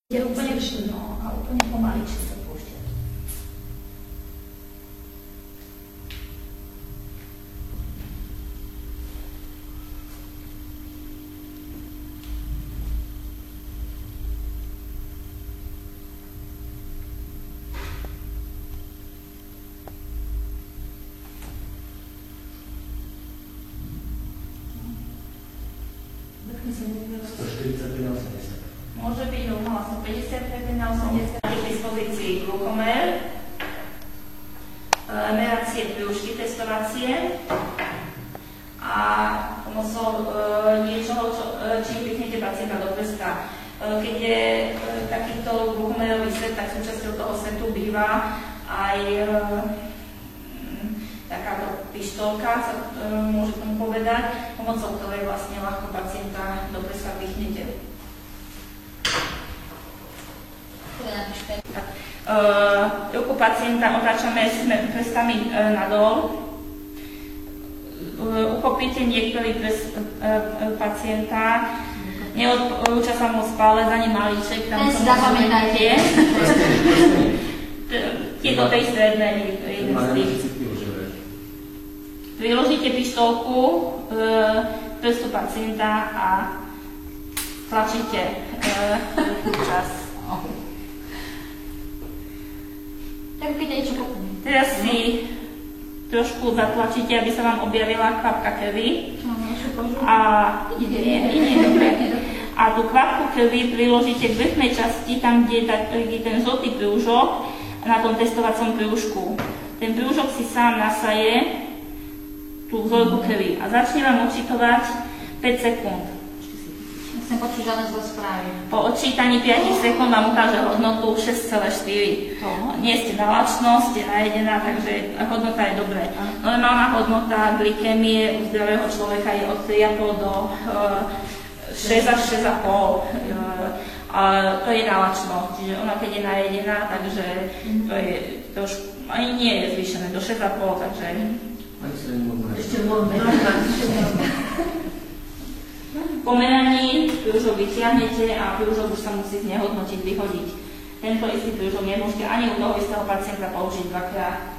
Je úplne no, a úplne pomaličky sa púšťa. Môže byť rovná 150 na 80 k dispozícii glukomer, meracie pľúšky testovacie a pomocou niečoho, čím pichnete pacienta do prsta. Keď je takýto glukomerový set, tak súčasťou toho setu býva aj takáto pištolka, sa môže tomu povedať, pomocou ktorej vlastne ľahko pacienta do prsta pichnete. Ruku pacienta otáčame prstami nadol. Uchopíte niektorý prst pacienta. Neodporúča sa mu spále za ním malíček, tam to zapamätajte. Je to tej strednej jeden z tých. Priložíte pištolku prstu pacienta a tlačíte čas. Tak by niečo potom. Teraz si trošku zatlačíte, aby sa vám objavila kvapka krvi. A a tú kvapku krvi priložíte k vrchnej časti, tam, kde je ten žltý prúžok, na tom testovacom prúžku. Ten prúžok si sám nasaje tú vzorku krvi a začne vám odčítovať 5 sekúnd. Chcem počuť žiadne zlé správy. Po odčítaní 5 sekúnd vám ukáže hodnotu 6,4. Nie ste nalačno, ste najedená, takže hodnota je dobré. Normálna hodnota glykémie u zdravého človeka je od 3,5 do 6 až 6,5. To je nalačno, čiže ona keď je najedená, takže to je trošku, ani nie je zvýšené, do 6,5, takže... Ešte môžeme. Po meraní prúžok vytiahnete a prúžok už sa musí znehodnotiť, vyhodiť. Tento istý prúžok nemôžete ani u toho istého pacienta použiť dvakrát.